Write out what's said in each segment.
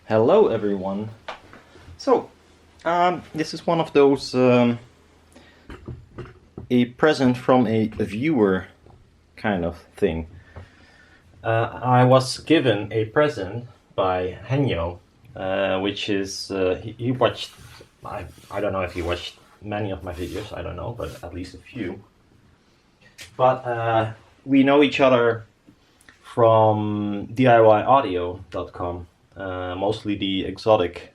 Hello everyone. So, this is one of those a present from a viewer kind of thing. I was given a present by Henjo, which is he watched. I don't know if he watched many of my videos. I don't know, but at least a few. But we know each other from DIYaudio.com. Mostly the exotic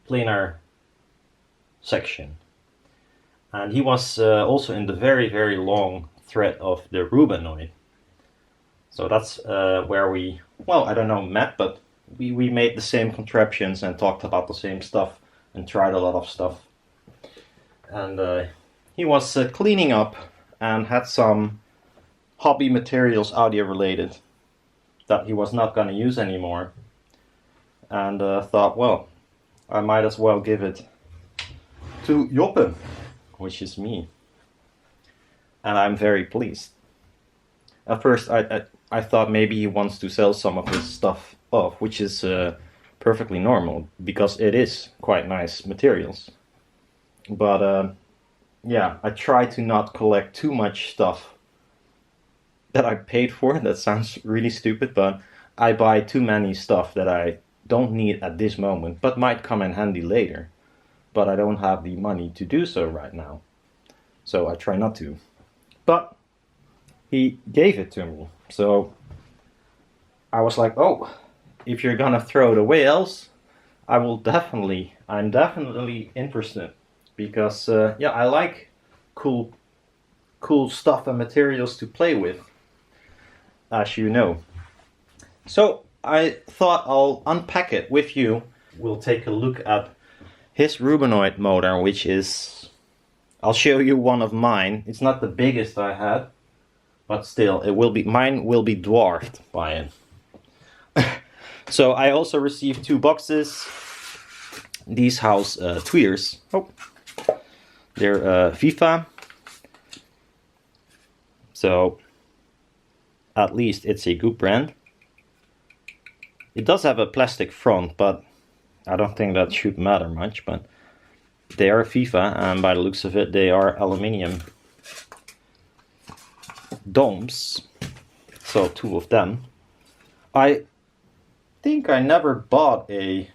planar section, and he was also in the very long thread of the Rubenoid. So that's where we, well, I don't know, met, but we made the same contraptions and talked about the same stuff and tried a lot of stuff. And he was cleaning up and had some hobby materials audio related that he was not going to use anymore, and thought, well, I might as well give it to Joppe, which is me, and I'm very pleased. At first I thought maybe he wants to sell some of his stuff off, which is perfectly normal, because it is quite nice materials. But yeah, I try to not collect too much stuff that I paid for. That sounds really stupid, but I buy too many stuff that I don't need at this moment, but might come in handy later. But I don't have the money to do so right now, so I try not to. But he gave it to me, so I was like, oh, if you're gonna throw it away else, I'm definitely interested, because yeah, I like cool stuff and materials to play with, as you know. So I thought I'll unpack it with you. We'll take a look at his Rubenoid motor, which is, I'll show you one of mine. It's not the biggest I had, but still, mine will be dwarfed by it. So I also received 2 boxes. These house tweeters. Oh, they're FIFA. So at least it's a good brand. It does have a plastic front, but I don't think that should matter much. But they are FIFA, and by the looks of it, they are aluminium domes. So 2 of them. I think I never bought a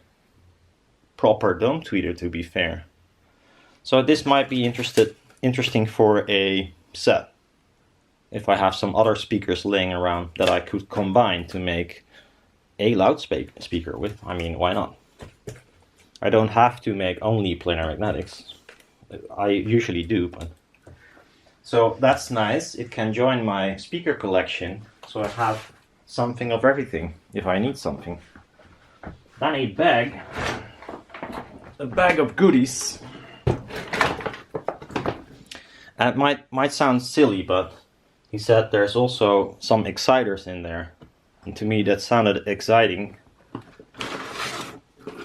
proper dome tweeter, to be fair. So this might be interesting for a set. If I have some other speakers laying around that I could combine to make a loudspeaker with, I mean, why not? I don't have to make only planar magnetics. I usually do, but... So that's nice. It can join my speaker collection, so I have something of everything if I need something. Then a bag of goodies. And it might sound silly, but he said there's also some exciters in there. And to me that sounded exciting,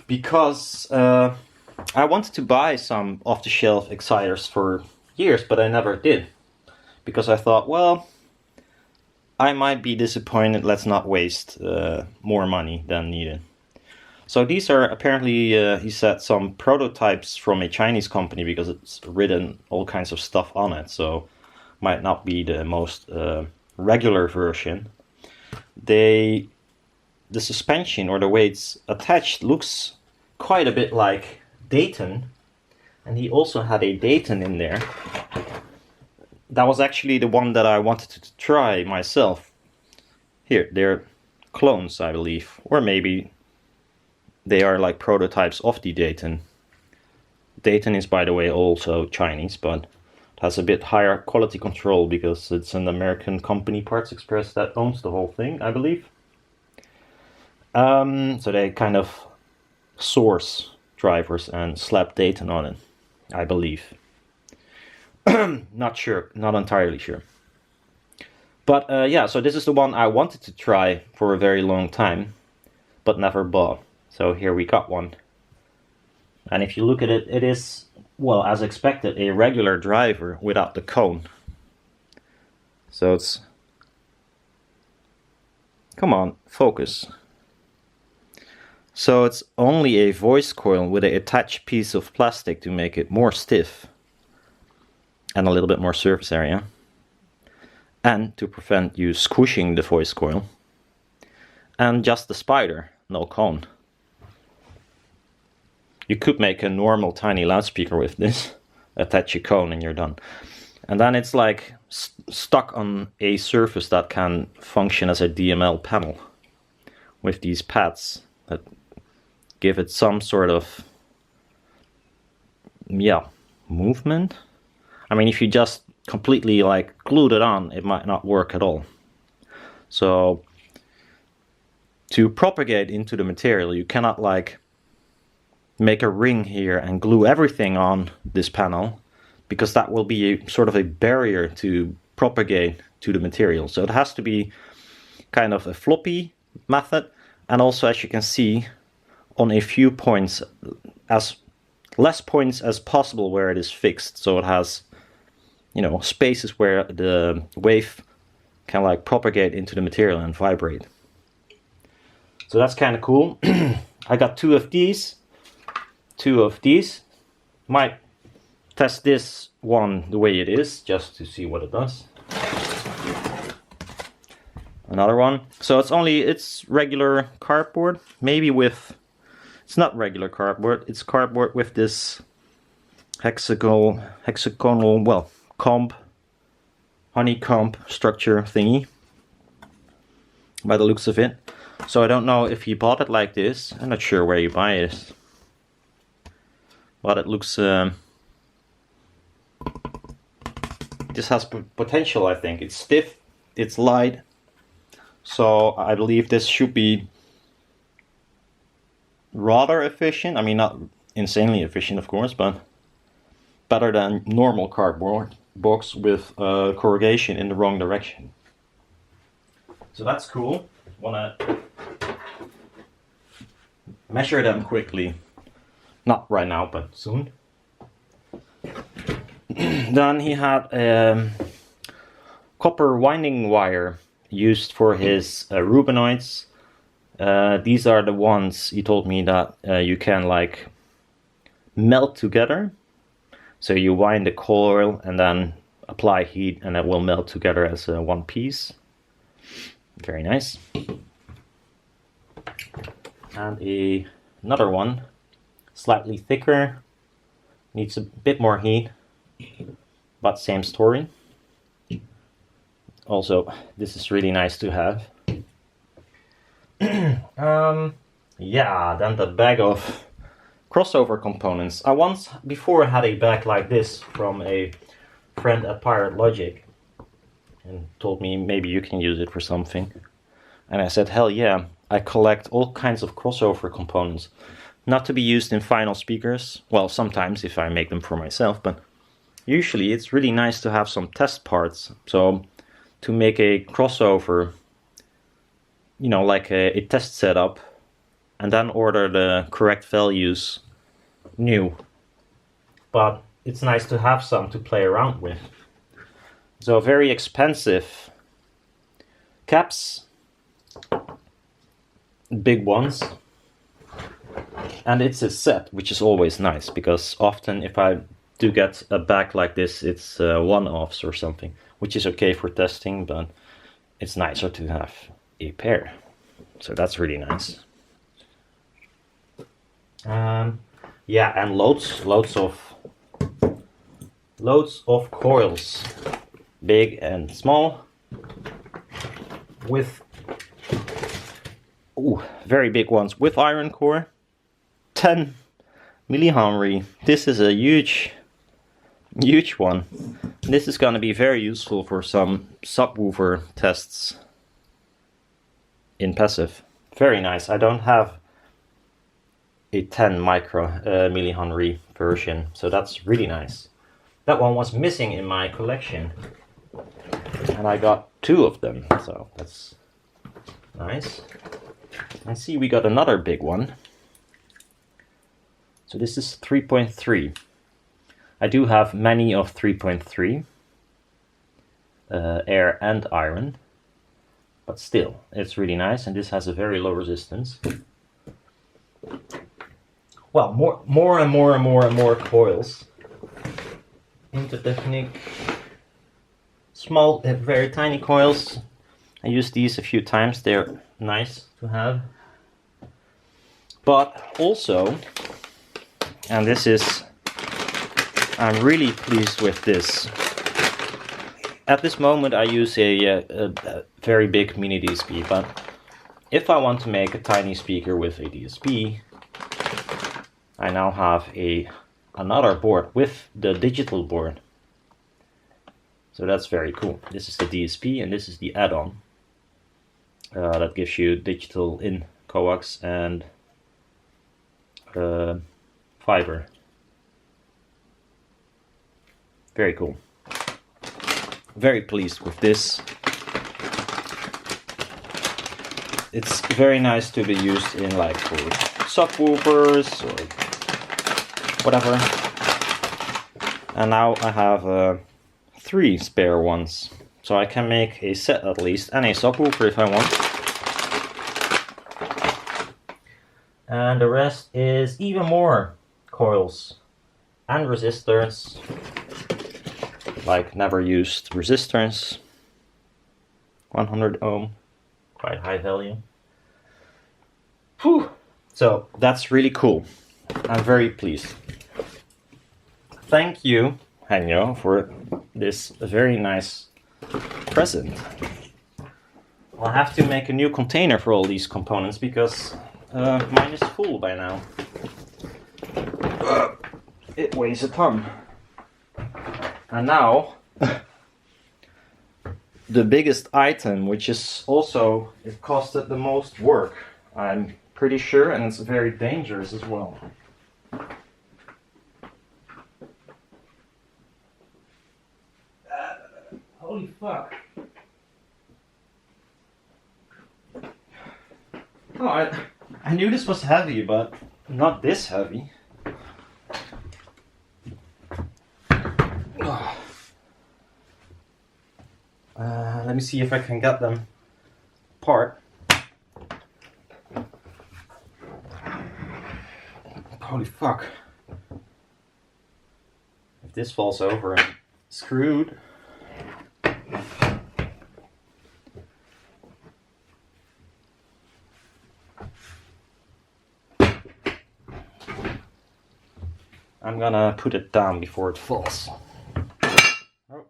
because I wanted to buy some off-the-shelf exciters for years, but I never did. Because I thought, well, I might be disappointed, let's not waste more money than needed. So these are apparently, he said, some prototypes from a Chinese company, because it's written all kinds of stuff on it, so might not be the most regular version. The suspension, or the way it's attached, looks quite a bit like Dayton, and he also had a Dayton in there. That was actually the one that I wanted to try myself. Here, they're clones, I believe, or maybe they are like prototypes of the Dayton. Dayton is, by the way, also Chinese, but it has a bit higher quality control because it's an American company, Parts Express, that owns the whole thing, I believe. So they kind of source drivers and slap Dayton on it, I believe. Not sure, not entirely sure. But yeah, so this is the one I wanted to try for a very long time, but never bought. So here we got one. And if you look at it, it is, well, as expected, a regular driver without the cone. So it's... Come on, focus. So it's only a voice coil with an attached piece of plastic to make it more stiff and a little bit more surface area, and to prevent you squishing the voice coil, and just the spider, no cone. You could make a normal tiny loudspeaker with this, attach a cone and you're done. And then it's like stuck on a surface that can function as a DML panel with these pads that give it some sort of, yeah, movement. I mean, if you just completely like glued it on, it might not work at all. So to propagate into the material, you cannot like make a ring here and glue everything on this panel, because that will be a sort of a barrier to propagate to the material. So it has to be kind of a floppy method, and also, as you can see, on a few points, as less points as possible where it is fixed, so it has, you know, spaces where the wave can like propagate into the material and vibrate. So that's kind of cool. I got two of these. Might test this one the way it is, just to see what it does. Another one. So it's regular cardboard, maybe with, it's not regular cardboard, it's cardboard with this hexagonal, well, honeycomb structure thingy, by the looks of it. So I don't know if he bought it like this. I'm not sure where you buy it, but it looks, this has potential, I think. It's stiff, it's light, so I believe this should be rather efficient. I mean, not insanely efficient, of course, but better than normal cardboard box with corrugation in the wrong direction. So that's cool. Wanna measure them quickly. Not right now, but soon. Then he had copper winding wire used for his Rubenoids. These are the ones he told me that you can like melt together. So you wind the coil and then apply heat, and it will melt together as one piece. Very nice. And another one, slightly thicker, needs a bit more heat, but same story. Also, this is really nice to have. Yeah, then the bag of crossover components. I once before had a bag like this from a friend at Pirate Logic, and told me maybe you can use it for something. And I said, hell yeah, I collect all kinds of crossover components. Not to be used in final speakers, well, sometimes if I make them for myself, but usually it's really nice to have some test parts. So to make a crossover, you know, like a test setup, and then order the correct values new. But it's nice to have some to play around with. So very expensive caps, big ones, and it's a set, which is always nice, because often if I do get a bag like this, it's one-offs or something, which is okay for testing, but it's nicer to have a pair. So that's really nice. Yeah, and loads of coils, big and small, with very big ones with iron core, 10 millihenry. This is a huge one. This is going to be very useful for some subwoofer tests in passive. Very nice. I don't have a 10 millihenry version, so that's really nice. That one was missing in my collection, and I got two of them, so that's nice. I see we got another big one. So this is 3.3. I do have many of 3.3, air and iron, but still, it's really nice, and this has a very low resistance. well, more and more coils. Intertechnic, small, very tiny coils. I used these a few times. They're nice to have. But also, and this is, I'm really pleased with this. At this moment I use a very big mini DSP, but if I want to make a tiny speaker with a DSP, I now have another board with the digital board. So that's very cool. This is the DSP and this is the add-on that gives you digital in coax and fiber. Very cool. Very pleased with this. It's very nice to be used in like for subwoofers or whatever. And now I have 3 spare ones, so I can make a set at least and a subwoofer if I want. And the rest is even more coils and resistors, like never used resistors, 100 ohm, quite high value. Whew. So that's really cool. I'm very pleased. Thank you, Henjo, for this very nice present. I'll have to make a new container for all these components because mine is full by now. It weighs a ton. And now, the biggest item, which is also, it costed the most work, I'm pretty sure, and it's very dangerous as well. Holy fuck. Oh, I knew this was heavy, but not this heavy. Let me see if I can get them apart. Holy fuck. If this falls over, I'm screwed. I'm gonna put it down before it falls. Oh.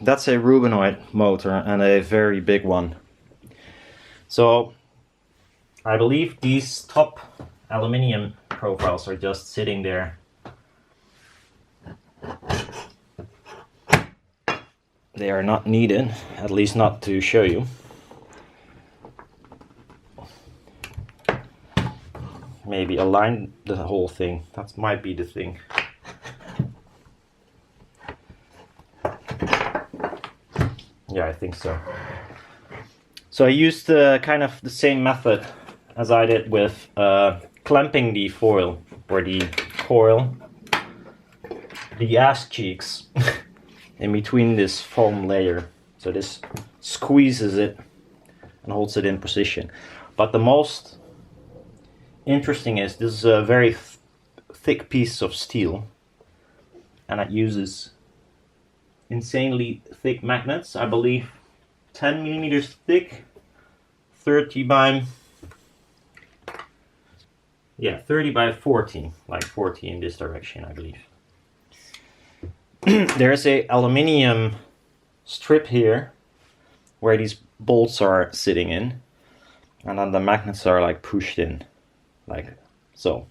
That's a Rubenoid motor and a very big one. So I believe these top aluminium profiles are just sitting there. They are not needed, at least not to show you. Maybe align the whole thing. That might be the thing. Yeah, I think so. So I used kind of the same method as I did with clamping the foil or the coil, the ass cheeks. In between this foam layer, so this squeezes it and holds it in position. But the most interesting is this is a very thick piece of steel, and it uses insanely thick magnets. I believe 10 millimeters thick, 30 by 14, like 40 in this direction, I believe. There's a aluminium strip here where these bolts are sitting in, and then the magnets are like pushed in like so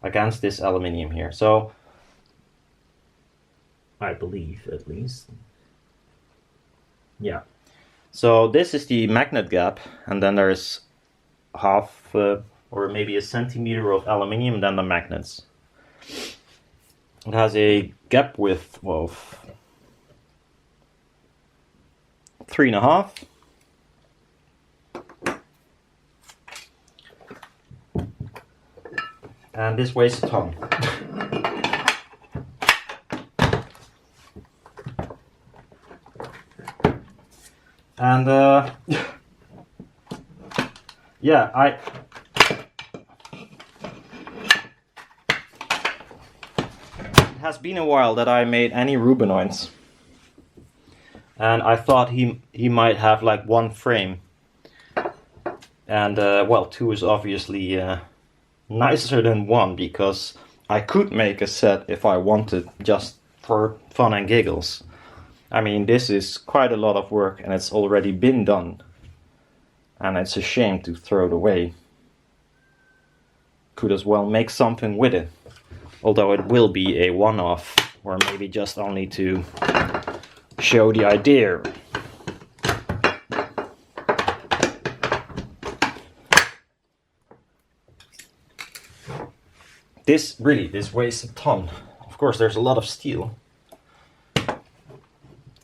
against this aluminium here. So I believe, at least, yeah. So this is the magnet gap, and then there's half or maybe a centimeter of aluminium, then the magnets. It has a gap width of 3.5. And this weighs a ton. And yeah, it has been a while that I made any Rubenoids, and I thought he might have like one frame, and well, two is obviously nicer than one, because I could make a set if I wanted, just for fun and giggles. I mean, this is quite a lot of work and it's already been done, and it's a shame to throw it away. Could as well make something with it, although it will be a one-off, or maybe just only to show the idea. This weighs a ton. Of course, there's a lot of steel.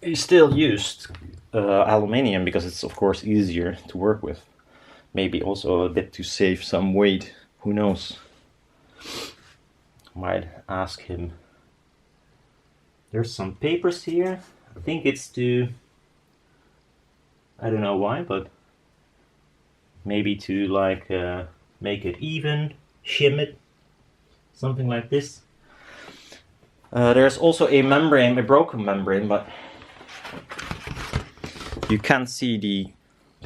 He still used aluminium because it's of course easier to work with. Maybe also a bit to save some weight. Who knows? Might ask him. There's some papers here. I think it's to, I don't know why, but maybe to like make it even, shim it, something like this. There's also a membrane, a broken membrane, but you can see the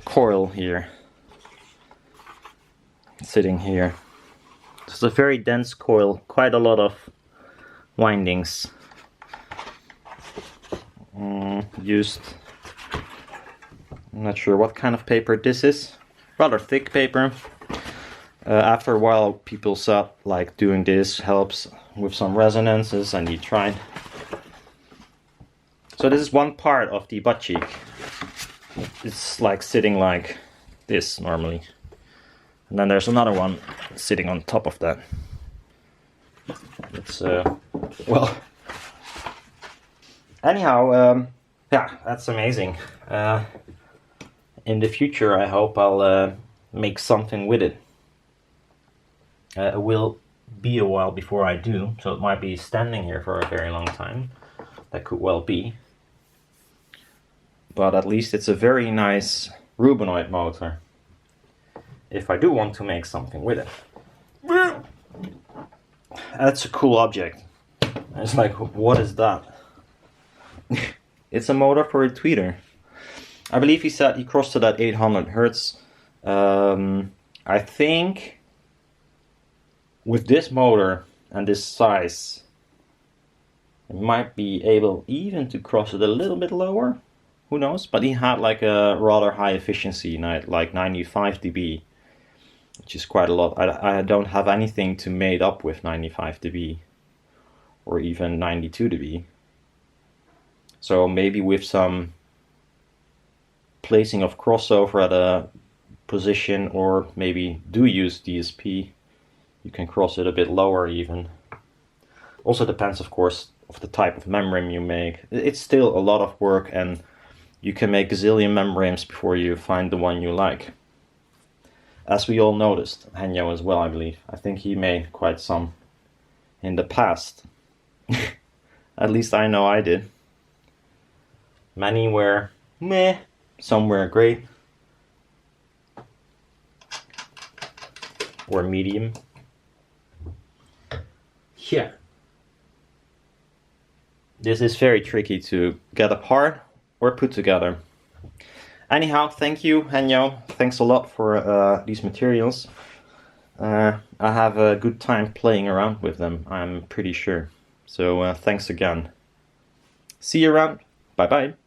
coil here, sitting here. It's a very dense coil, quite a lot of windings. Used, I'm not sure what kind of paper this is, rather thick paper. After a while people said like doing this helps with some resonances, and he tried. So this is one part of the butt cheek. It's like sitting like this normally. And then there's another one sitting on top of that. It's, well... Anyhow, yeah, that's amazing. In the future I hope I'll make something with it. It will be a while before I do, so it might be standing here for a very long time. That could well be. But at least it's a very nice Rubenoid motor, if I do want to make something with it. That's a cool object. It's like, what is that? It's a motor for a tweeter. I believe he said he crossed it at 800 Hertz. I think with this motor and this size, it might be able even to cross it a little bit lower. Who knows? But he had like a rather high efficiency, like 95 dB, which is quite a lot. I don't have anything to mate up with 95 dB or even 92 dB. So maybe with some placing of crossover at a position, or maybe do use DSP, you can cross it a bit lower even. Also depends, of course, of the type of membrane you make. It's still a lot of work, and you can make gazillion membranes before you find the one you like. As we all noticed, Henjo as well, I believe. I think he made quite some in the past. At least I know I did. Many were meh, some were great, or medium. Yeah. This is very tricky to get apart or put together. Anyhow, thank you, Henjo. Thanks a lot for these materials. I have a good time playing around with them, I'm pretty sure. So thanks again. See you around. Bye bye.